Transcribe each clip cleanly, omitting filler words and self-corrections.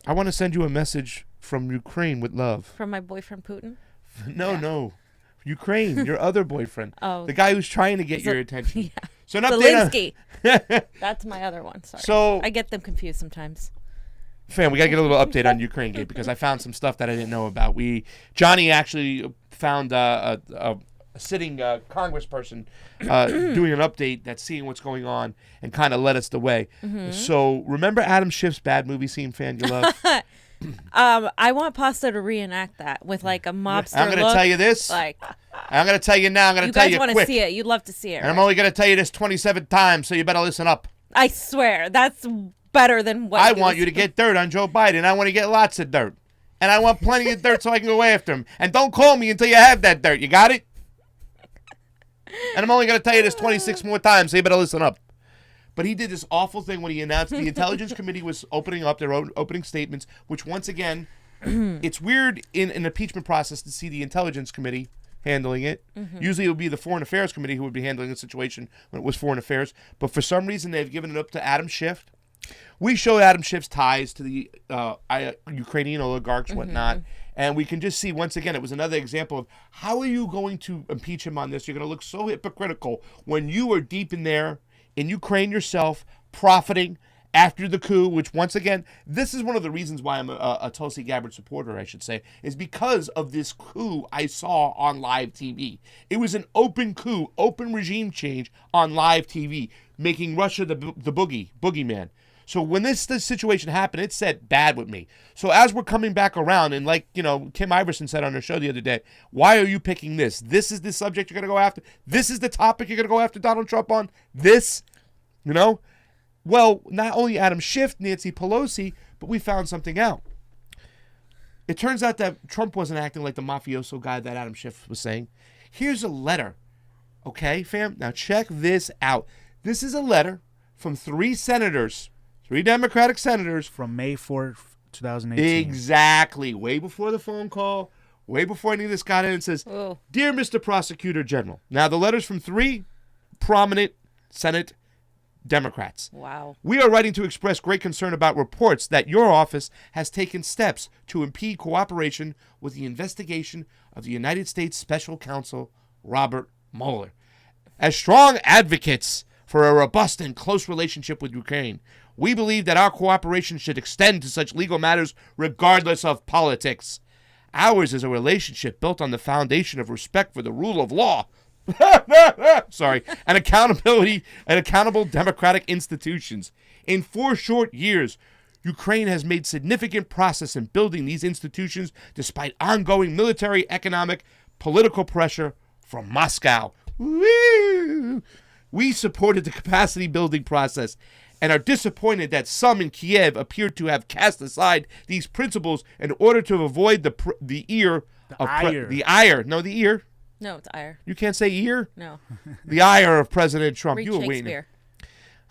I want to send you a message from Ukraine with love. From my boyfriend Putin? No. Ukraine, your other boyfriend. Oh. The guy who's trying to get your attention. Yeah. So an update Zelensky. That's my other one. Sorry. So I get them confused sometimes. Fam, we got to get a little update on Ukraine Gate because I found some stuff that I didn't know about. Johnny actually found a sitting congressperson doing an update that's seeing what's going on and kind of led us the way. Mm-hmm. So remember Adam Schiff's bad movie scene, fan you love? I want Pasta to reenact that with like a mobster I'm going to tell you this. Like, I'm going to tell you now. I'm going to tell you quick. You guys want to see it. You'd love to see it. And right? I'm only going to tell you this 27 times, so you better listen up. I swear. That's better than what I want you to get dirt on Joe Biden. I want to get lots of dirt. And I want plenty of dirt so I can go after him. And don't call me until you have that dirt. You got it? And I'm only going to tell you this 26 more times, so you better listen up. But he did this awful thing when he announced the Intelligence Committee was opening up their own opening statements, which once again, it's weird in an impeachment process to see the Intelligence Committee handling it. Mm-hmm. Usually it would be the Foreign Affairs Committee who would be handling the situation when it was Foreign Affairs. But for some reason, they've given it up to Adam Schiff. We show Adam Schiff's ties to the Ukrainian oligarchs, whatnot. And we can just see, once again, it was another example of how are you going to impeach him on this? You're going to look so hypocritical when you are deep in there in Ukraine yourself, profiting after the coup, which once again, this is one of the reasons why I'm a Tulsi Gabbard supporter, I should say, is because of this coup I saw on live TV. It was an open coup, open regime change on live TV, making Russia the boogeyman. So when this situation happened, it set bad with me. So as we're coming back around, and like, Kim Iverson said on her show the other day, why are you picking this? This is the subject you're going to go after? This is the topic you're going to go after Donald Trump on? This? Well, not only Adam Schiff, Nancy Pelosi, but we found something out. It turns out that Trump wasn't acting like the mafioso guy that Adam Schiff was saying. Here's a letter. Okay, fam? Now check this out. This is a letter from 3 senators. 3 Democratic senators. From May 4th, 2018. Exactly. Way before the phone call. Way before any of this got in. It says, Dear Mr. Prosecutor General. Now, the letter's from 3 prominent Senate Democrats. Wow. We are writing to express great concern about reports that your office has taken steps to impede cooperation with the investigation of the United States Special Counsel Robert Mueller. As strong advocates for a robust and close relationship with Ukraine, we believe that our cooperation should extend to such legal matters regardless of politics. Ours is a relationship built on the foundation of respect for the rule of law. And accountability and accountable democratic institutions. In 4 short years, Ukraine has made significant progress in building these institutions despite ongoing military, economic, political pressure from Moscow. Woo! We supported the capacity building process and are disappointed that some in Kiev appear to have cast aside these principles in order to avoid the ire. No, the ear. No, it's ire. You can't say ear? No. The ire of President Trump. Read You were waiting.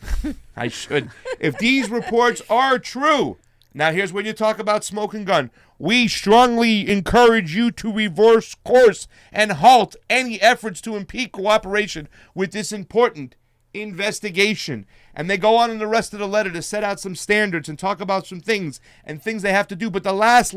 Shakespeare. I should. If these reports are true, now here's when you talk about smoke and gun. We strongly encourage you to reverse course and halt any efforts to impede cooperation with this important investigation. And they go on in the rest of the letter to set out some standards and talk about some things and things they have to do. But the last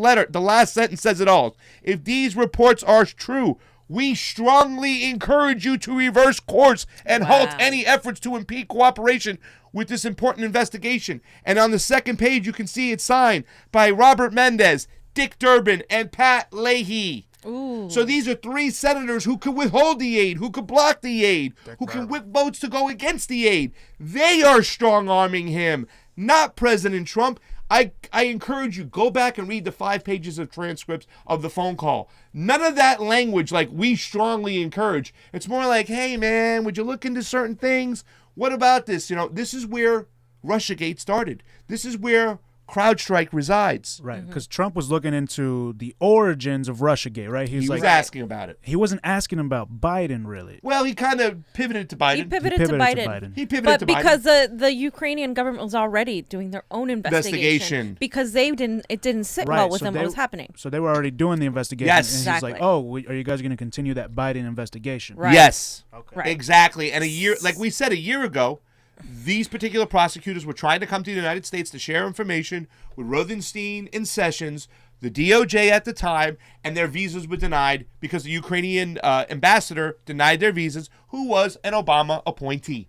sentence says it all. If these reports are true, we strongly encourage you to reverse course and halt any efforts to impede cooperation with this important investigation. And on the second page, you can see it signed by Robert Menendez, Dick Durbin, and Pat Leahy. Ooh. So these are 3 senators who could withhold the aid, who could block the aid, who can whip votes to go against the aid. They are strong-arming him, not President Trump. I encourage you, go back and read the 5 pages of transcripts of the phone call. None of that language like we strongly encourage. It's more like, hey, man, would you look into certain things? What about this? This is where Russiagate started. This is where CrowdStrike resides. Right, because Trump was looking into the origins of Russiagate, right? He was asking about it. He wasn't asking about Biden, really. Well, he kind of pivoted to Biden. He pivoted to Biden. But because the Ukrainian government was already doing their own investigation. Because it didn't sit well with them what was happening. So they were already doing the investigation. Yes. And exactly. He's like, are you guys going to continue that Biden investigation? Right. Yes. Okay. Right. Exactly. And like we said a year ago, these particular prosecutors were trying to come to the United States to share information with Rosenstein and Sessions, the DOJ at the time, and their visas were denied because the Ukrainian ambassador denied their visas, who was an Obama appointee.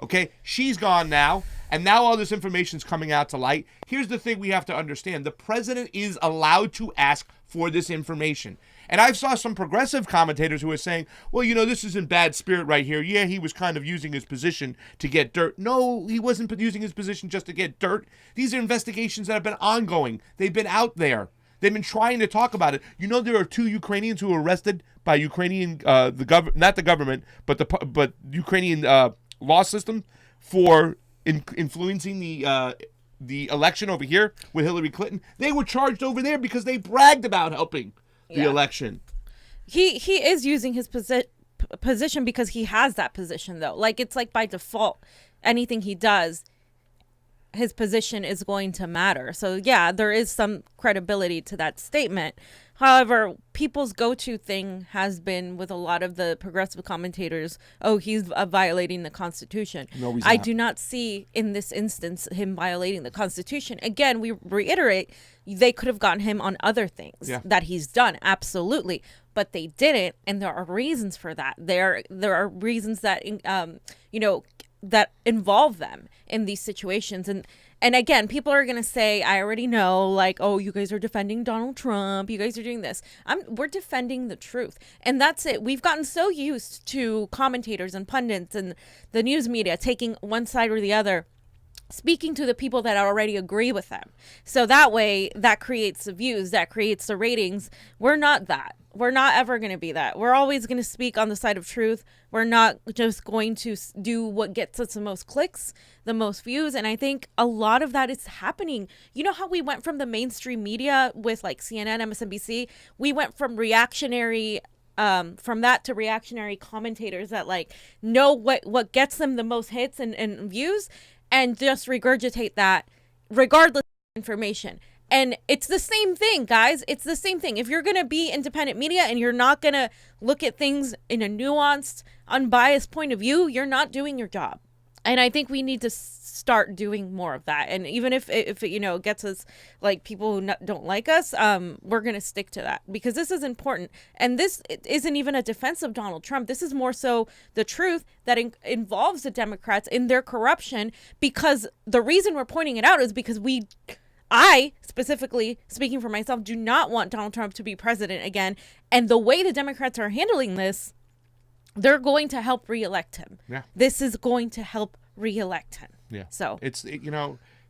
Okay, she's gone now, and now all this information is coming out to light. Here's the thing we have to understand. The president is allowed to ask for this information. And I saw some progressive commentators who were saying, well, you know, this is in bad spirit right here. Yeah, he was kind of using his position to get dirt. No, he wasn't using his position just to get dirt. These are investigations that have been ongoing. They've been out there. They've been trying to talk about it. You know, there are 2 Ukrainians who were arrested by Ukrainian, not the government, but Ukrainian law system for influencing the election over here with Hillary Clinton. They were charged over there because they bragged about helping the election. He is using his position because he has that position, though. Like, it's like by default, anything he does, his position is going to matter. So yeah, there is some credibility to that statement. However, people's go-to thing has been with a lot of the progressive commentators, oh, he's violating the Constitution. No, he's I not. do not see in this instance him violating the Constitution. Again, we reiterate, they could have gotten him on other things that he's done, absolutely, but they didn't, and there are reasons for that. There are reasons that that involve them in these situations. And again, people are going to say, I already know, like, oh, you guys are defending Donald Trump. You guys are doing this. We're defending the truth. And that's it. We've gotten so used to commentators and pundits and the news media taking one side or the other, speaking to the people that already agree with them. So that way, that creates the views, that creates the ratings. We're not that. We're not ever going to be that. We're always going to speak on the side of truth. We're not just going to do what gets us the most clicks, the most views. And I think a lot of that is happening. You know how we went from the mainstream media with like CNN, MSNBC? We went from reactionary from that to reactionary commentators that like know what gets them the most hits and views and just regurgitate that regardless of information. And it's the same thing, guys. It's the same thing. If you're going to be independent media and you're not going to look at things in a nuanced, unbiased point of view, you're not doing your job. And I think we need to start doing more of that. And even if it gets us like people who don't like us, we're going to stick to that because this is important. And this isn't even a defense of Donald Trump. This is more so the truth that involves the Democrats in their corruption, because the reason we're pointing it out is because I, specifically speaking for myself, do not want Donald Trump to be president again. And the way the Democrats are handling this, they're going to help reelect him. Yeah. This is going to help reelect him. Yeah. So it's,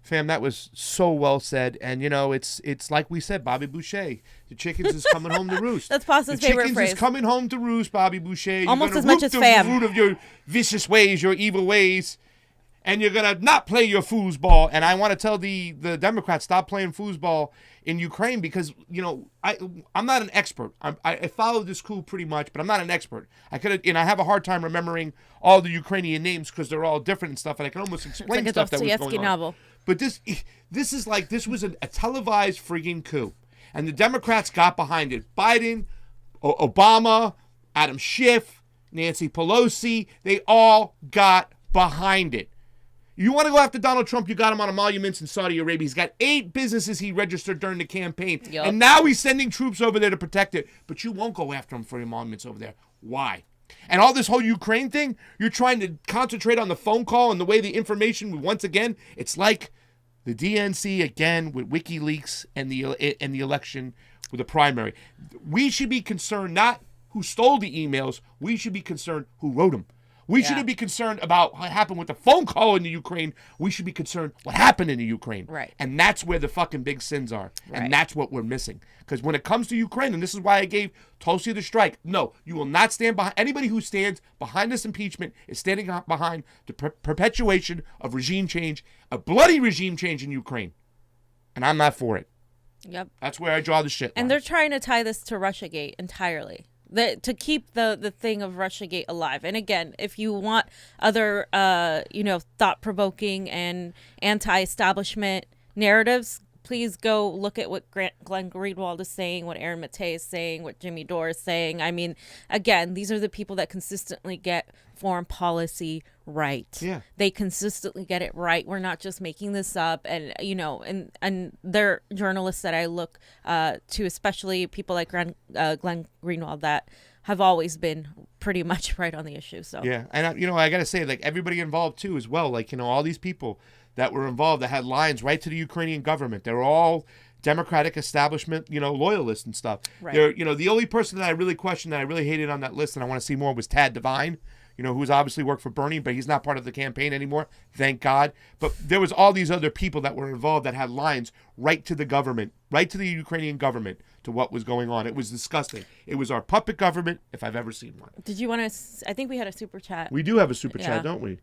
fam, that was so well said. And, it's like we said, Bobby Boucher, the chickens is coming home to roost. That's Pasta's favorite phrase. The chickens is coming home to roost, Bobby Boucher. Almost as much as fam. Root of your vicious ways, your evil ways. And you're going to not play your foosball. And I want to tell the Democrats, stop playing foosball in Ukraine because, I'm not an expert. I follow this coup pretty much, but I'm not an expert. I have a hard time remembering all the Ukrainian names because they're all different and stuff, and I can almost explain stuff that was going on. Novel. But this was a televised friggin' coup. And the Democrats got behind it. Biden, Obama, Adam Schiff, Nancy Pelosi, they all got behind it. You want to go after Donald Trump, you got him on emoluments in Saudi Arabia. He's got 8 businesses he registered during the campaign. Yep. And now he's sending troops over there to protect it. But you won't go after him for emoluments over there. Why? And all this whole Ukraine thing, you're trying to concentrate on the phone call and the way the information, once again, it's like the DNC again with WikiLeaks and the election with the primary. We should be concerned not who stole the emails. We should be concerned who wrote them. We shouldn't be concerned about what happened with the phone call in the Ukraine. We should be concerned what happened in the Ukraine. Right. And that's where the fucking big sins are. Right. And that's what we're missing. Because when it comes to Ukraine, and this is why I gave Tulsi the strike, no, you will not stand behind. Anybody who stands behind this impeachment is standing behind the perpetuation of regime change, a bloody regime change in Ukraine. And I'm not for it. Yep. That's where I draw the shit line. And they're trying to tie this to Russiagate entirely. To keep the thing of Russiagate alive. And again, if you want other, thought-provoking and anti-establishment narratives, please go look at what Glenn Greenwald is saying, what Aaron Mattei is saying, what Jimmy Dore is saying. I mean, again, these are the people that consistently get foreign policy right. Yeah. They consistently get it right. We're not just making this up. And, you know, and they're journalists that I look to, especially people like Glenn Greenwald, that have always been pretty much right on the issue. So yeah, and I got to say, like, everybody involved too as well. Like, all these people that were involved that had lines right to the Ukrainian government. They were all Democratic establishment, loyalists and stuff. Right. They're, the only person that I really questioned, that I really hated on that list, and I want to see more, was Tad Devine. Who's obviously worked for Bernie, but he's not part of the campaign anymore. Thank God. But there was all these other people that were involved that had lines right to the government, right to the Ukrainian government, to what was going on. It was disgusting. It was our puppet government, if I've ever seen one. Did you want to? I think we had a super chat. We do have a super chat, don't we?